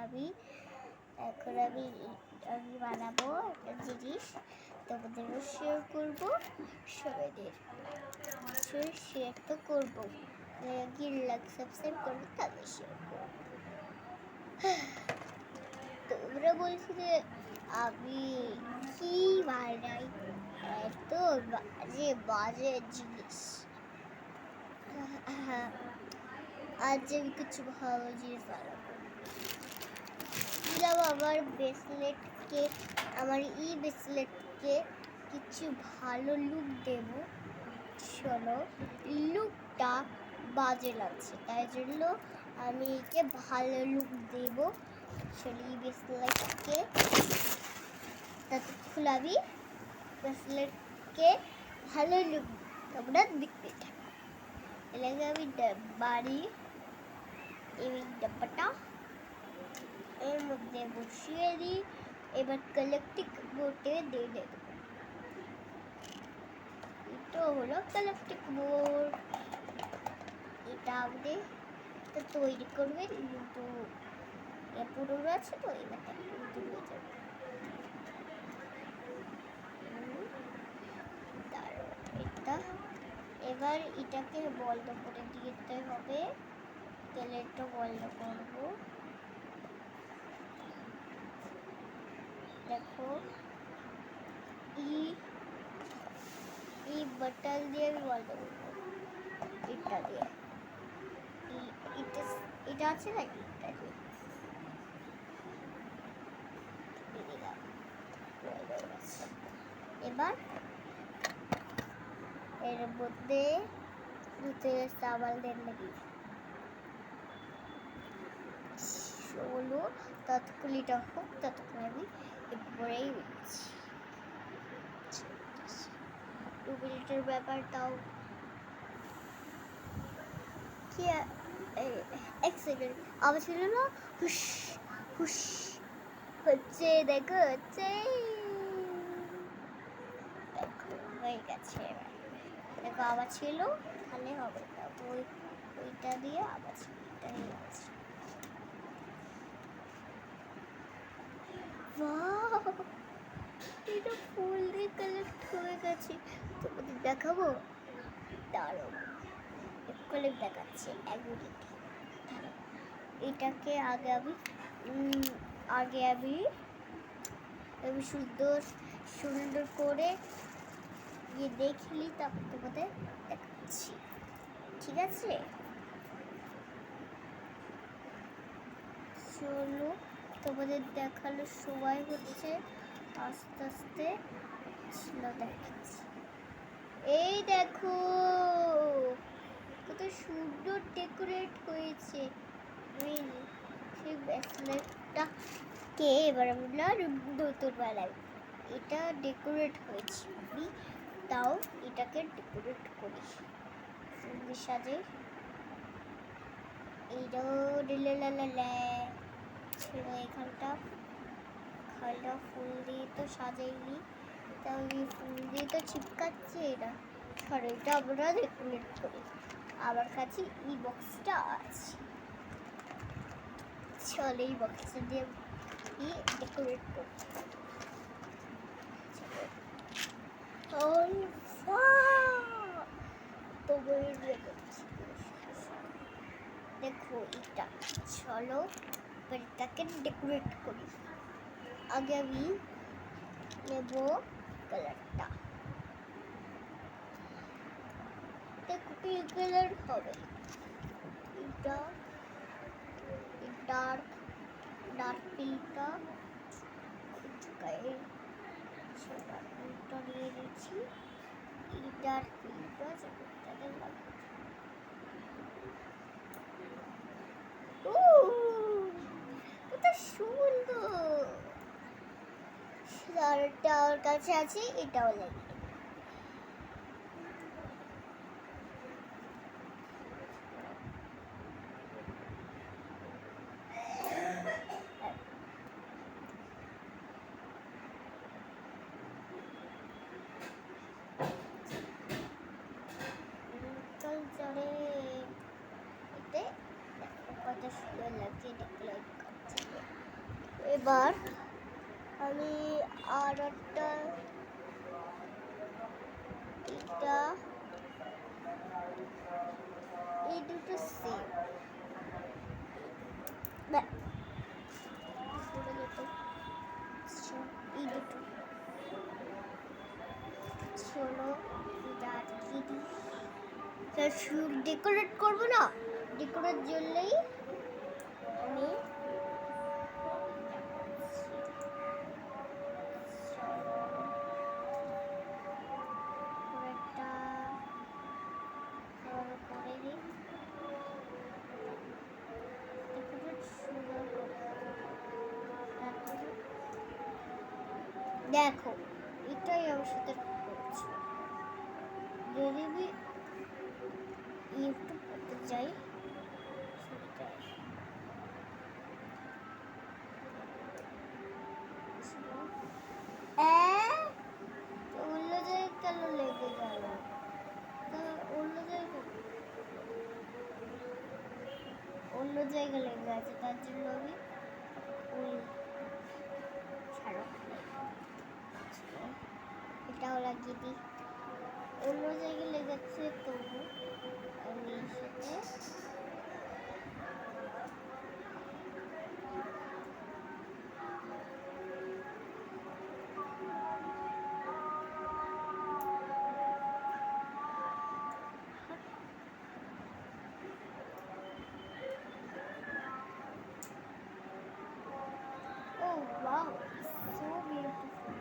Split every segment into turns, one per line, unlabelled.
আমি এখন আমি বানাবো একটা জিনিস, তোমাদেরও শেয়ার করবো, সবাইদের শেয়ার তো করবো, লাইক সাবস্ক্রাইব করবো, তাহলে শেয়ার করবো। তোমরা বলছি যে আমি কি বানাই, এত বাজে বাজে জিনিস। আজ আমি কিছু ভালো জিনিস বানাবো। আমার ব্রেসলেটকে, আমার ব্রেসলেটকে কিছু ভালো লুক দেব। শোনো, লুকটা বাজে লাগছে, তাই জন্য আমি একে ভালো লুক দেব। শোনো, ব্রেসলেটকে তাতে খুলাবি, ব্রেসলেটকে ভালো লুক তোমরা দেখতে থাকো। এলাকা আমি বাড়ি এই ডাব্বাটা এর মধ্যে বসিয়ে দিই। এবার কালেক্টিক বোর্ডে দিয়ে দেব। এটা হলো কালেক্টিক বোর্ড। এটা আমাদের তৈরি করবে, কিন্তু পুরোনো আছে তো এবার এটা এবার এটাকে বন্ধ করে দিতে হবে। প্লেটটা বন্ধ করবো। দেখো, এই বাটন দিয়ে আমি বন্ধ করবো। এটা দিয়ে এটা আছে না, এটা দিয়ে এবার এর মধ্যে ভিতরে সাবান দেন নাকি হলো, ততক্ষণটা হোক, ততক্ষণ আমি পরেই দিচ্ছি। 2 মিনিটের ব্যাপারটাও কি, 1 সেকেন্ড আবার ছিল না, হুশ হুশ হচ্ছে, দেখো হচ্ছে, দেখো হয়ে গেছে। এবার দেখো আবার ছিল, তাহলে হবে না, ওইটা দিয়ে আবার ছিল, এটা হয়ে গেছে। এটা ফুল দিয়ে কালেক্ট হয়ে গেছে, তোমাদের দেখাবো, দাঁড়াও এক্ষুনি দেখাচ্ছে, 1 মিনিট। এটাকে আগে আমি সুন্দর সুন্দর করে দেখলি, তারপর তোমাদের দেখাচ্ছি, ঠিক আছে? চলো, তোমাদের দেখানোর সময় হচ্ছে, আস্তে আস্তে দেখাচ্ছি। এই দেখো কত সুন্দর ডেকোরেট হয়েছে। সেই ব্রেসলেটটাকে এবার আমরা নতুন বানাই। এটা ডেকোরেট হয়েছে, আমি তাও এটাকে ডেকোরেট করি সুন্দর সাজে। এইটাও এখানটা ফুল দিয়ে তো সাজাইনি, তাহলে ফুল দিয়ে তো চিপকাচ্ছে, এটা এটা আমরা ডেকোরেট করি। আমার কাছে এই বক্সটা আছে, চল এই বক্সটা দিয়ে ডেকোরেট করি। দেখো এটা, চলো এটাকে ডেকোরেট করি। আগে আমি নেব কালারটা, দেখো কি কালার হবে। এটা ডার্ক পিঙ্কটা নিয়ে দিচ্ছি। এই ডার্ক পিঙ্কটা চোখটাকে লাগবে। কত সুন্দর, আরেকটা ওর কাছে আছে, এটাও লাগবে। কত সুন্দর লাগছে, এবার আমি আর একটা এটা এই দুটো সেম এই দুটো চলো ডেকোরেট করবো না, ডেকোরেট জন্যই আমি দেখো এটাই আমার সাথে করছি। যদি আমি ইউটিউব করতে চাই অন্য জায়গায় কেন লেগে গেল, অন্য জায়গায় লেগে আছে, তার জন্য আমি ওই ছাড়ো এটাও লাগিয়ে দিই। অন্য জায়গায় লেগেছে তবু আমি সাথে wow, so beautiful.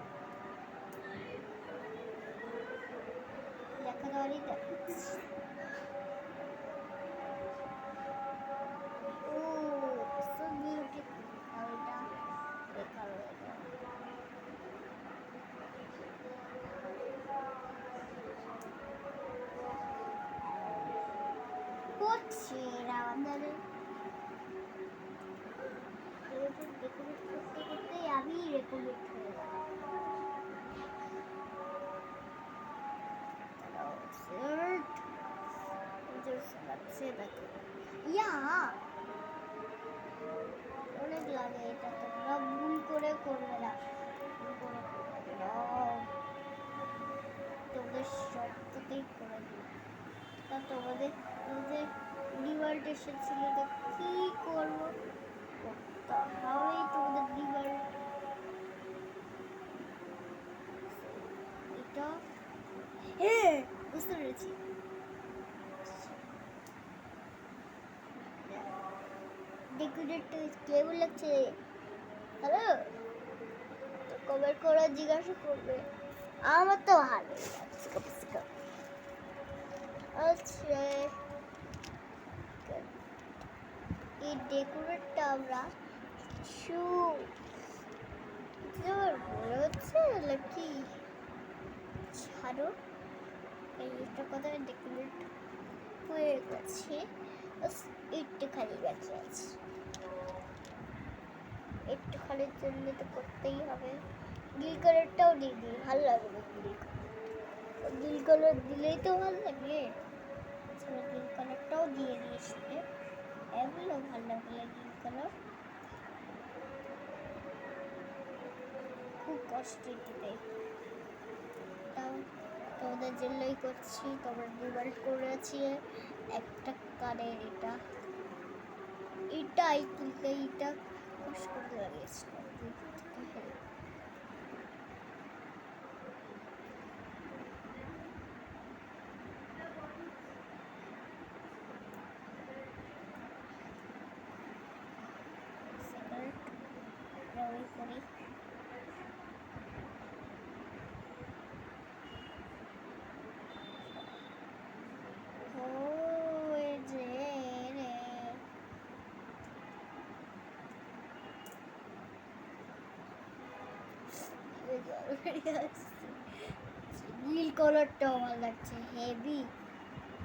দেখা দাঁড়ি দেখাচ্ছি। Oh, so beautiful. আর এটা বেকার হয়ে গেল। করছি এরা আমাদের ডেকোরেট করতে করতে আমি রেকর্ড হয়ে গেল। অনেক লাগে এটা, তোমরা ভুল করে করবে না, তোমাদের সবটাতেই করে দিই। তা তোমাদের ডিভাল্ট এসেছিল তো কি করবো, তাহলেই তোমাদের ডিভাল্ট এটা বুঝতে পেরেছি। ডেকোরেটটা কেমন লাগছে? হ্যালো, কমেন্ট করে জিজ্ঞাসা করবে। আমার তো ভালো লাগছে। আচ্ছা, এই ডেকোরেটটা আমরা মনে হচ্ছে নাকি ছাড়ো, এইটা কথা ডেকোরেট হয়ে গেছে, একটুখানি বাকি আছে। একটুখানির জন্য তো করতেই হবে। গ্রিন কালারটাও দিয়ে দিই, ভালো লাগবে। গ্রিন কালার দিলেই তো ভালো লাগে। গ্রিন কালারটাও দিয়ে দিয়েছি, এগুলো ভালো লাগলে গ্রিন কালার খুব কষ্ট দিতে, তাও তোমাদের জন্যই করছি। তোমরা ডিভাইড করেছি একটা কানের এটাই তুলতে, এটা কষ্ট করে লাগিয়েছিল। করি নীল কালারটা আমার লাগছে হেভি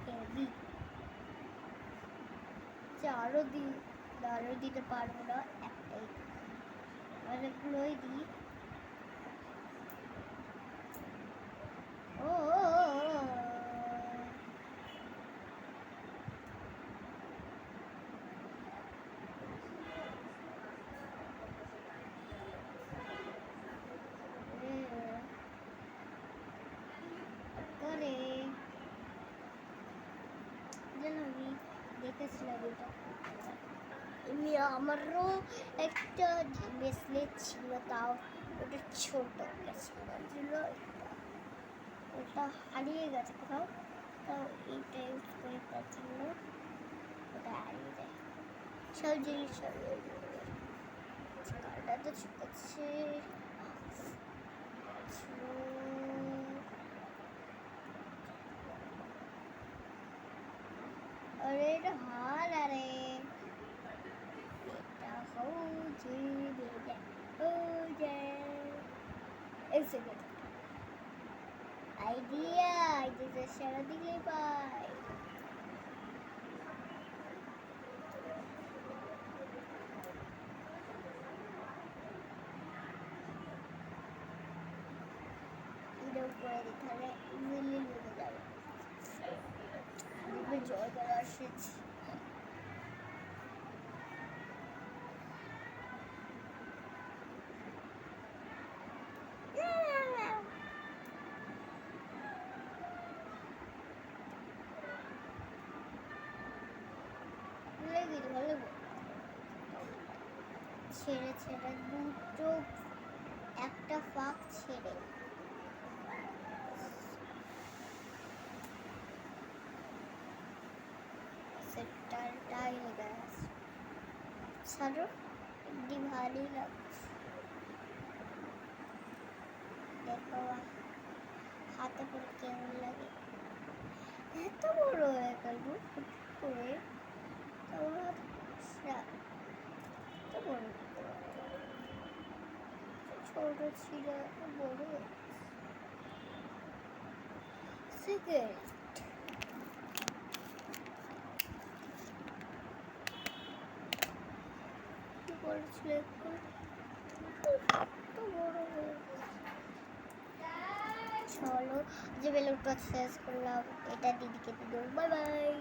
হেভি। আরো দিতে পারবো না, একটাই অনেকগুলোই দিই। ও রেখেছিলাম এটা। এমনি আমারও একটা ব্রেসলেট ছিল, তাও ওটা ছোট গেছিল, ওটা হারিয়ে গেছে কোথাও, তাও এইটা ইউজ করি তার জন্য ওটা হারিয়ে যায়। সব জিনিস কারটা তো ঠিক আছে। अरे এটা হাল আরে এটা হচ্ছে বেটা ও যে এক সেকেন্ড আইডিয়া সারা দিকে পাই। এটা উপরে দিই, তাহলে ইজিলি লেগে যাবে। জল চলে আসছে। ছেড়ে ছেড়ে দুটো একটা ফাঁক ছেড়ে সেটারটাই লেগে আছে। ছাড়ো, এমনি ভালোই লাগছে। দেখো হাতে করে কেমন লাগে। এত বড় হয়ে গেল হুট করে, তোমার এত বড় ছোট ছিল, এত বড় সিগারেট। কি করেছিল একটু এত বড় হয়ে। চলো যে বেলুনটা শেষ করলাম, এটা দিদিকে দিয়ে দেবো। Bye bye.